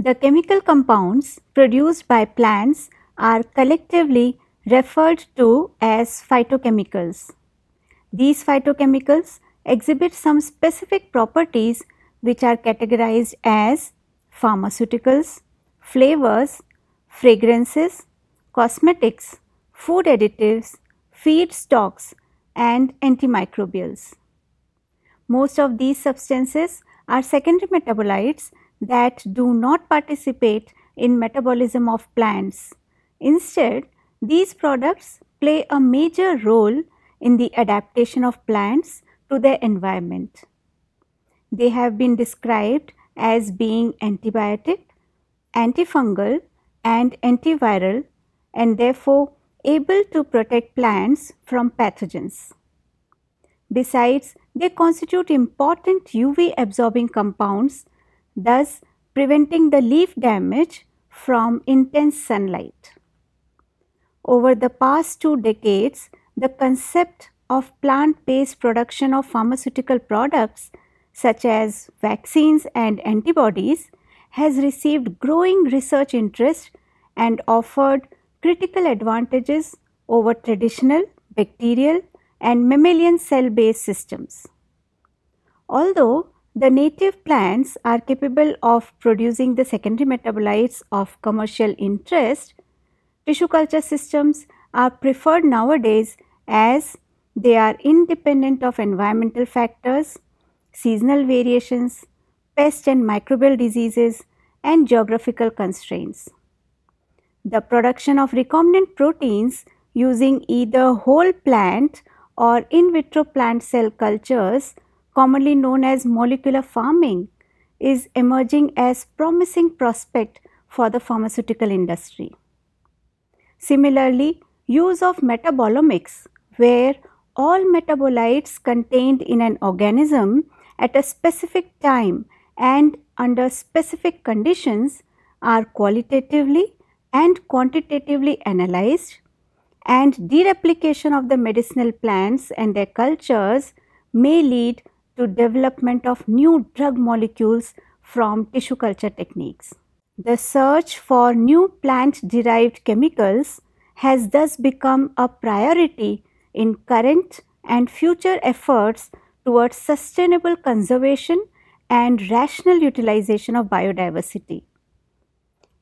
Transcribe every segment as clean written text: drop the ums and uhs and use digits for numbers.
The chemical compounds produced by plants are collectively referred to as phytochemicals. These phytochemicals exhibit some specific properties which are categorized as pharmaceuticals, flavors, fragrances, cosmetics, food additives, feedstocks, and antimicrobials. Most of these substances are secondary metabolites that do not participate in metabolism of plants. Instead, these products play a major role in the adaptation of plants to their environment. They have been described as being antibiotic, antifungal, and antiviral, and therefore able to protect plants from pathogens. Besides, they constitute important UV absorbing compounds, thus preventing the leaf damage from intense sunlight. Over the past 2 decades, the concept of plant-based production of pharmaceutical products such as vaccines and antibodies has received growing research interest and offered critical advantages over traditional bacterial and mammalian cell-based systems. Although the native plants are capable of producing the secondary metabolites of commercial interest, tissue culture systems are preferred nowadays as they are independent of environmental factors, seasonal variations, pest and microbial diseases, and geographical constraints. The production of recombinant proteins using either whole plant or in vitro plant cell cultures, commonly known as molecular farming, is emerging as promising prospect for the pharmaceutical industry. Similarly, use of metabolomics, where all metabolites contained in an organism at a specific time and under specific conditions are qualitatively and quantitatively analyzed, and dereplication of the medicinal plants and their cultures may lead to development of new drug molecules from tissue culture techniques. The search for new plant-derived chemicals has thus become a priority in current and future efforts towards sustainable conservation and rational utilization of biodiversity.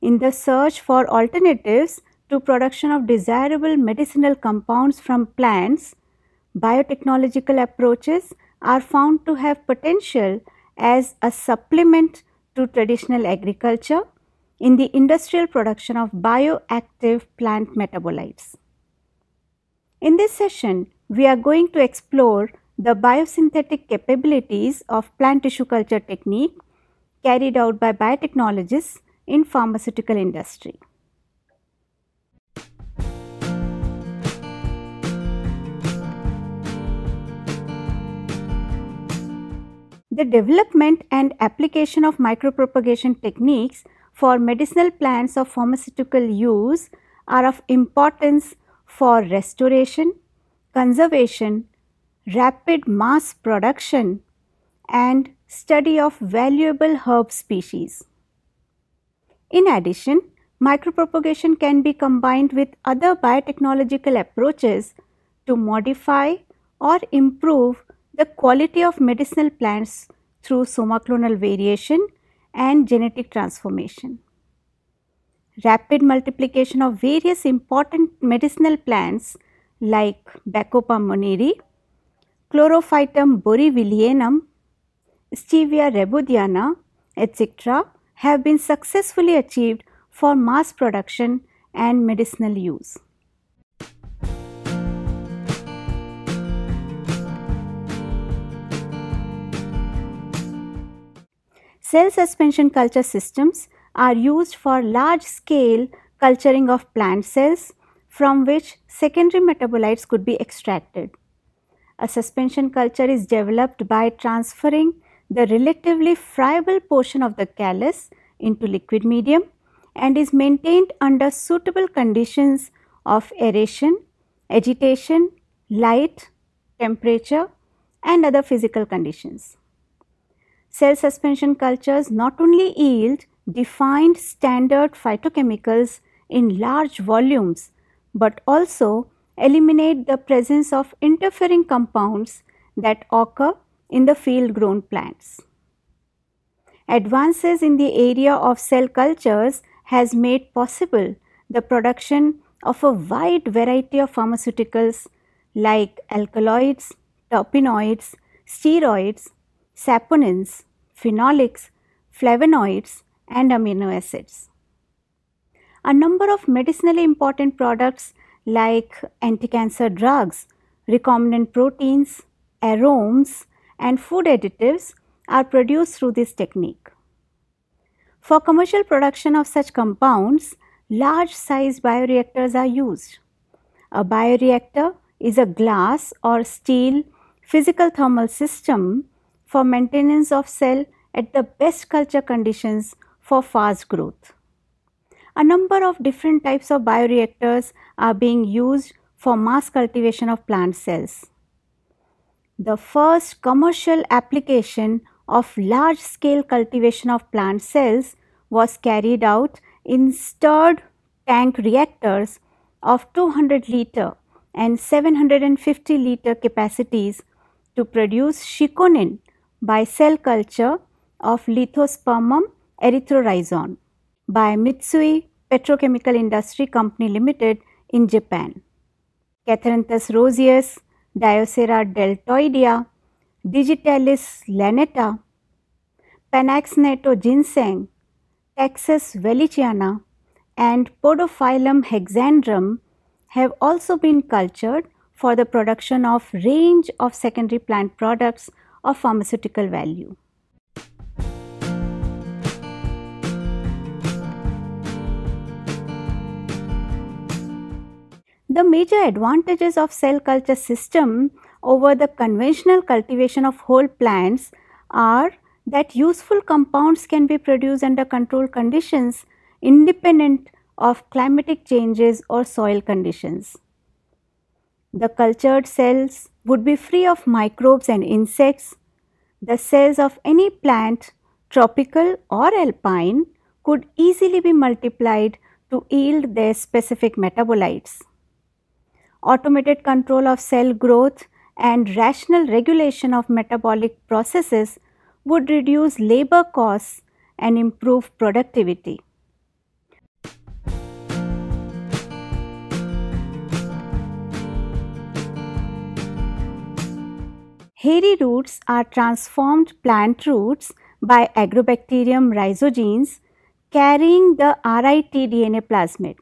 In the search for alternatives to production of desirable medicinal compounds from plants, biotechnological approaches are found to have potential as a supplement to traditional agriculture in the industrial production of bioactive plant metabolites. In this session, we are going to explore the biosynthetic capabilities of plant tissue culture technique carried out by biotechnologists in pharmaceutical industry. The development and application of micropropagation techniques for medicinal plants of pharmaceutical use are of importance for restoration, conservation, rapid mass production, and study of valuable herb species. In addition, micropropagation can be combined with other biotechnological approaches to modify or improve the quality of medicinal plants through somaclonal variation and genetic transformation. Rapid multiplication of various important medicinal plants like Bacopa monnieri, Chlorophytum boryvillianum, Stevia rebaudiana, etc. have been successfully achieved for mass production and medicinal use. Cell suspension culture systems are used for large scale culturing of plant cells from which secondary metabolites could be extracted. A suspension culture is developed by transferring the relatively friable portion of the callus into liquid medium and is maintained under suitable conditions of aeration, agitation, light, temperature, and other physical conditions. Cell suspension cultures not only yield defined standard phytochemicals in large volumes, but also eliminate the presence of interfering compounds that occur in the field grown plants. Advances in the area of cell cultures has made possible the production of a wide variety of pharmaceuticals like alkaloids, terpenoids, steroids, saponins, phenolics, flavonoids and amino acids. A number of medicinally important products like anti-cancer drugs, recombinant proteins, aromes and food additives are produced through this technique. For commercial production of such compounds, large size bioreactors are used. A bioreactor is a glass or steel physical thermal system for maintenance of cell at the best culture conditions for fast growth. A number of different types of bioreactors are being used for mass cultivation of plant cells. The first commercial application of large scale cultivation of plant cells was carried out in stirred tank reactors of 200 liter and 750 liter capacities to produce chiconin by cell culture of Lithospermum erythrorhizon by Mitsui Petrochemical Industry Company Limited in Japan. Catharanthus roseus, Diosera deltoidea, Digitalis lanata, Panaxneto ginseng, Taxus wellichiana and Podophyllum hexandrum have also been cultured for the production of range of secondary plant products of pharmaceutical value. The major advantages of cell culture system over the conventional cultivation of whole plants are that useful compounds can be produced under controlled conditions independent of climatic changes or soil conditions. The cultured cells would be free of microbes and insects. The cells of any plant, tropical or alpine, could easily be multiplied to yield their specific metabolites. Automated control of cell growth and rational regulation of metabolic processes would reduce labor costs and improve productivity. Hairy roots are transformed plant roots by Agrobacterium rhizogenes carrying the RIT-DNA plasmid.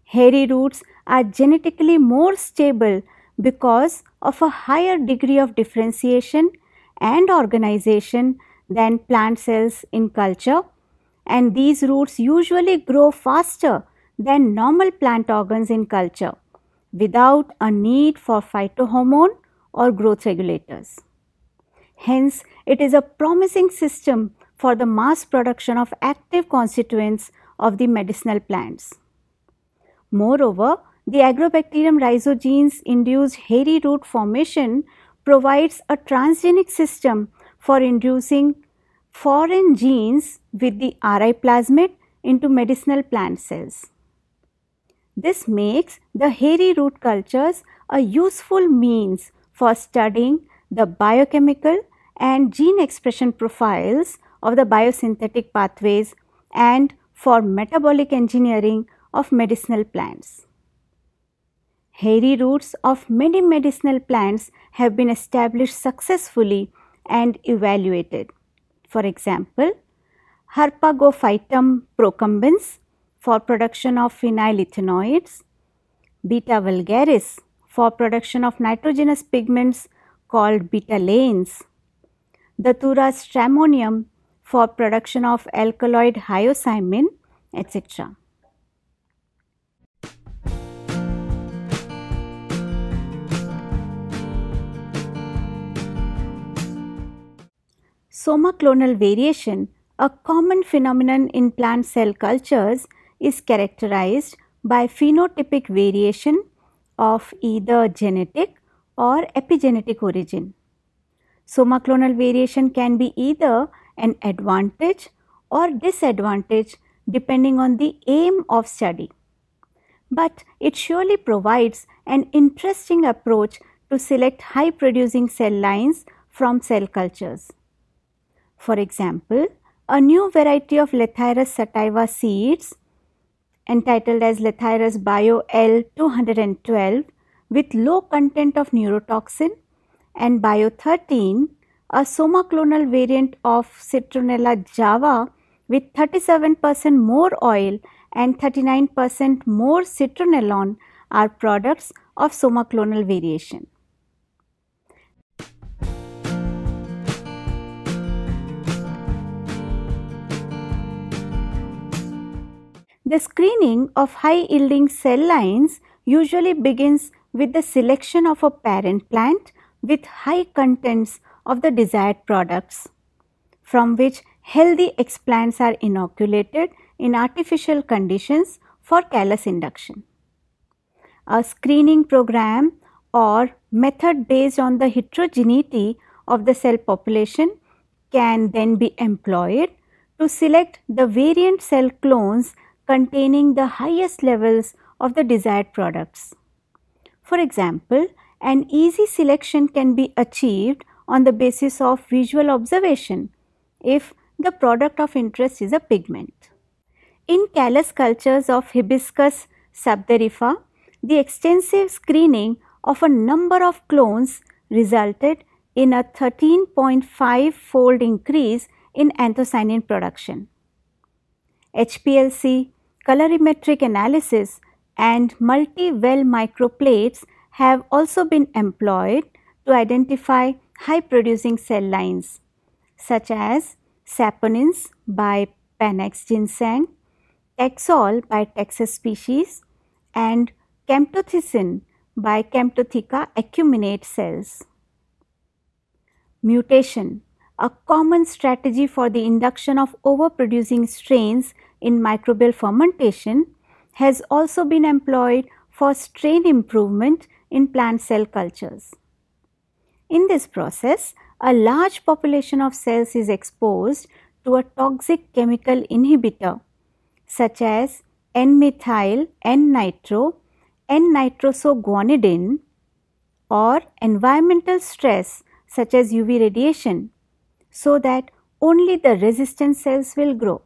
Hairy roots are genetically more stable because of a higher degree of differentiation and organization than plant cells in culture, and these roots usually grow faster than normal plant organs in culture without a need for phytohormone or growth regulators. Hence, it is a promising system for the mass production of active constituents of the medicinal plants. Moreover, the Agrobacterium rhizogenes induced hairy root formation provides a transgenic system for inducing foreign genes with the RI plasmid into medicinal plant cells. This makes the hairy root cultures a useful means for studying the biochemical and gene expression profiles of the biosynthetic pathways and for metabolic engineering of medicinal plants. Hairy roots of many medicinal plants have been established successfully and evaluated. For example, Harpagophytum procumbens for production of phenylethanoids, Beta vulgaris for production of nitrogenous pigments called betalains, Datura stramonium for production of alkaloid hyoscyamin, etc. Somaclonal variation, a common phenomenon in plant cell cultures, is characterized by phenotypic variation of either genetic or epigenetic origin. Somaclonal variation can be either an advantage or disadvantage depending on the aim of study. But it surely provides an interesting approach to select high producing cell lines from cell cultures. For example, a new variety of Lathyrus sativa seeds entitled as Lathyrus Bio L212 with low content of neurotoxin, and Bio 13, a somaclonal variant of Citronella java with 37% more oil and 39% more citronellone are products of somaclonal variation. The screening of high yielding cell lines usually begins with the selection of a parent plant with high contents of the desired products, from which healthy explants are inoculated in artificial conditions for callus induction. A screening program or method based on the heterogeneity of the cell population can then be employed to select the variant cell clones containing the highest levels of the desired products. For example, an easy selection can be achieved on the basis of visual observation if the product of interest is a pigment. In callus cultures of Hibiscus sabdarifa, the extensive screening of a number of clones resulted in a 13.5-fold increase in anthocyanin production. HPLC, colorimetric analysis and multi-well microplates have also been employed to identify high producing cell lines such as saponins by Panax ginseng, Taxol by Taxus species and camptothecin by Camptotheca acuminate cells. Mutation, a common strategy for the induction of overproducing strains in microbial fermentation, has also been employed for strain improvement in plant cell cultures. In this process, a large population of cells is exposed to a toxic chemical inhibitor such as N-methyl, N-nitro, N-nitrosoguanidine, or environmental stress such as UV radiation, so that only the resistant cells will grow.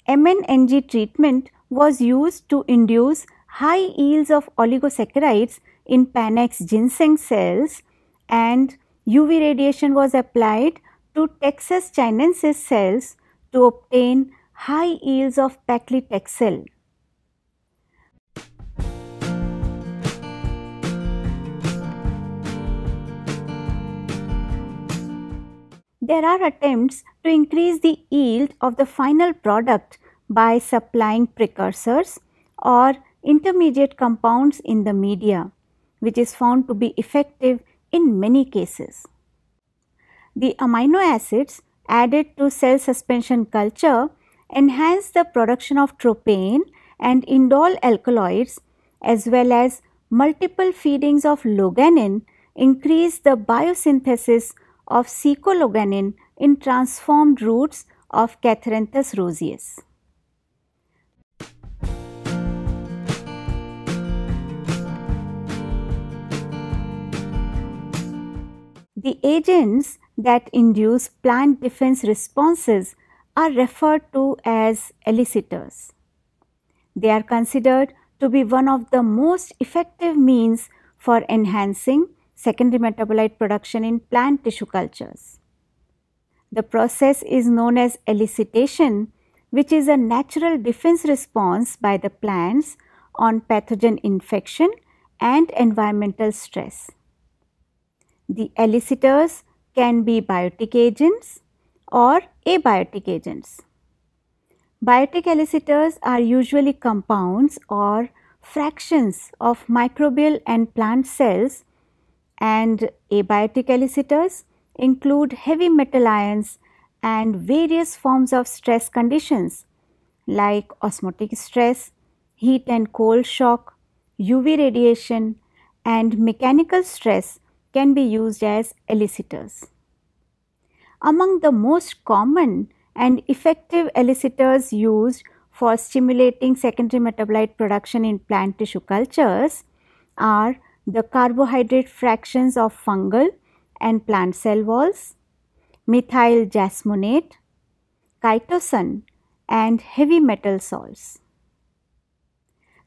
MNNG treatment was used to induce high yields of oligosaccharides in Panax ginseng cells, and UV radiation was applied to Taxus chinensis cells to obtain high yields of paclitaxel. There are attempts to increase the yield of the final product by supplying precursors or intermediate compounds in the media, which is found to be effective in many cases. The amino acids added to cell suspension culture enhance the production of tropane and indole alkaloids, as well as multiple feedings of loganin increase the biosynthesis of secologanin in transformed roots of Catharanthus roseus. The agents that induce plant defense responses are referred to as elicitors. They are considered to be one of the most effective means for enhancing secondary metabolite production in plant tissue cultures. The process is known as elicitation, which is a natural defense response by the plants on pathogen infection and environmental stress. The elicitors can be biotic agents or abiotic agents. Biotic elicitors are usually compounds or fractions of microbial and plant cells, and abiotic elicitors include heavy metal ions and various forms of stress conditions like osmotic stress, heat and cold shock, UV radiation, and mechanical stress can be used as elicitors. Among the most common and effective elicitors used for stimulating secondary metabolite production in plant tissue cultures are the carbohydrate fractions of fungal and plant cell walls, methyl jasmonate, chitosan, and heavy metal salts.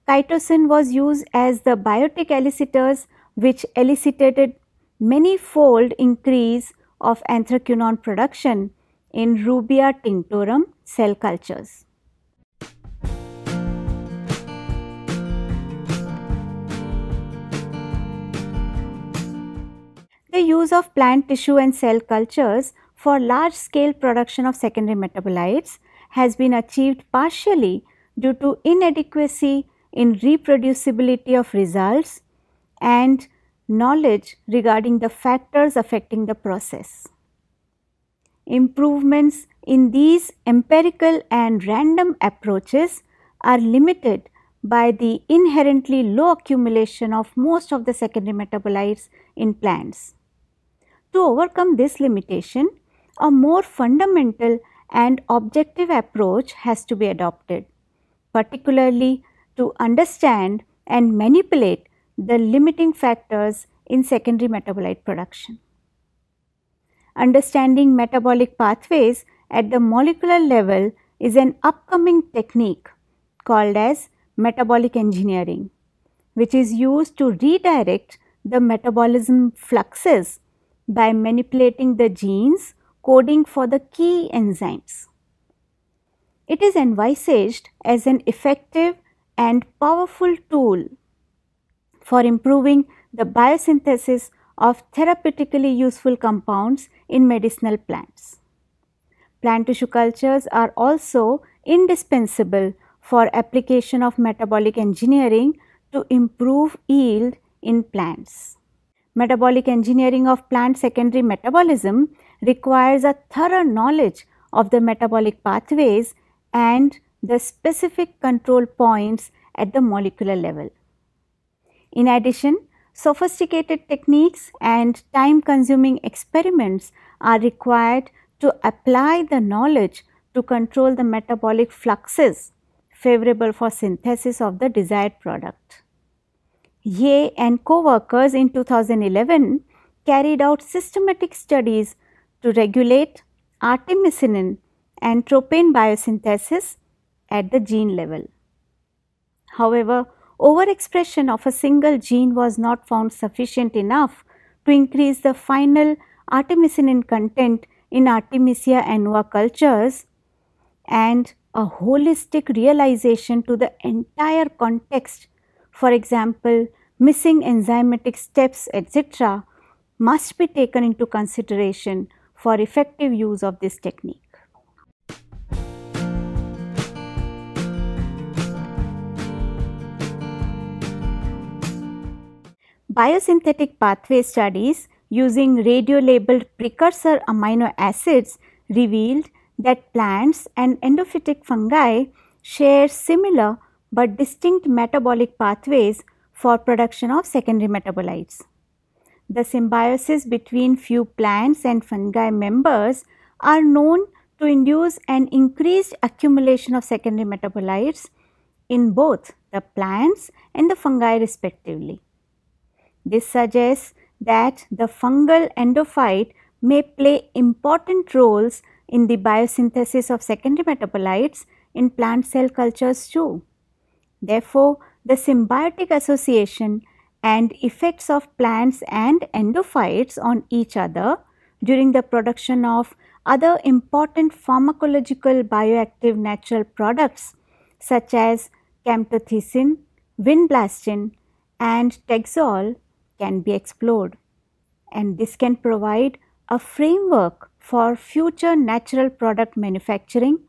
Chitosan was used as the biotic elicitors which elicited many-fold increase of anthraquinone production in Rubia tinctorum cell cultures. The use of plant tissue and cell cultures for large-scale production of secondary metabolites has been achieved partially due to inadequacy in reproducibility of results and knowledge regarding the factors affecting the process. Improvements in these empirical and random approaches are limited by the inherently low accumulation of most of the secondary metabolites in plants. To overcome this limitation, a more fundamental and objective approach has to be adopted, particularly to understand and manipulate the limiting factors in secondary metabolite production. Understanding metabolic pathways at the molecular level is an upcoming technique called as metabolic engineering, which is used to redirect the metabolism fluxes by manipulating the genes coding for the key enzymes. It is envisaged as an effective and powerful tool for improving the biosynthesis of therapeutically useful compounds in medicinal plants. Plant tissue cultures are also indispensable for application of metabolic engineering to improve yield in plants. Metabolic engineering of plant secondary metabolism requires a thorough knowledge of the metabolic pathways and the specific control points at the molecular level. In addition, sophisticated techniques and time-consuming experiments are required to apply the knowledge to control the metabolic fluxes favorable for synthesis of the desired product. Ye and co-workers in 2011 carried out systematic studies to regulate artemisinin and tropane biosynthesis at the gene level. However, overexpression of a single gene was not found sufficient enough to increase the final artemisinin content in Artemisia annua cultures, and a holistic realization to the entire context, for example, missing enzymatic steps, etc., must be taken into consideration for effective use of this technique. Biosynthetic pathway studies using radio-labeled precursor amino acids revealed that plants and endophytic fungi share similar but distinct metabolic pathways for production of secondary metabolites. The symbiosis between few plants and fungi members are known to induce an increased accumulation of secondary metabolites in both the plants and the fungi respectively. This suggests that the fungal endophyte may play important roles in the biosynthesis of secondary metabolites in plant cell cultures too. Therefore, the symbiotic association and effects of plants and endophytes on each other during the production of other important pharmacological bioactive natural products such as camptothecin, vinblastine and Taxol can be explored, and this can provide a framework for future natural product manufacturing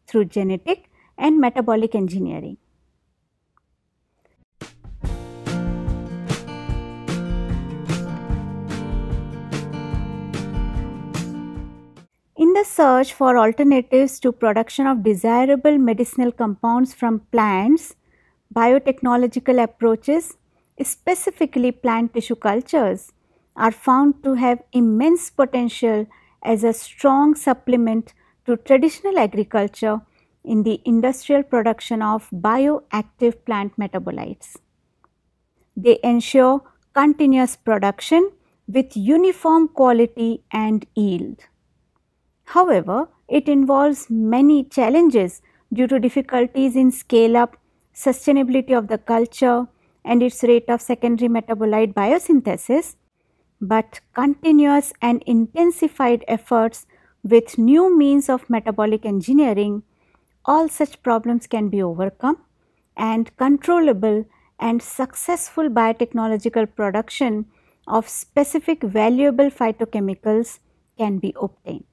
through genetic and metabolic engineering. In the search for alternatives to production of desirable medicinal compounds from plants, biotechnological approaches, specifically plant tissue cultures, are found to have immense potential as a strong supplement to traditional agriculture in the industrial production of bioactive plant metabolites. They ensure continuous production with uniform quality and yield. However, it involves many challenges due to difficulties in scale up, sustainability of the culture and its rate of secondary metabolite biosynthesis, but continuous and intensified efforts with new means of metabolic engineering, all such problems can be overcome and controllable and successful biotechnological production of specific valuable phytochemicals can be obtained.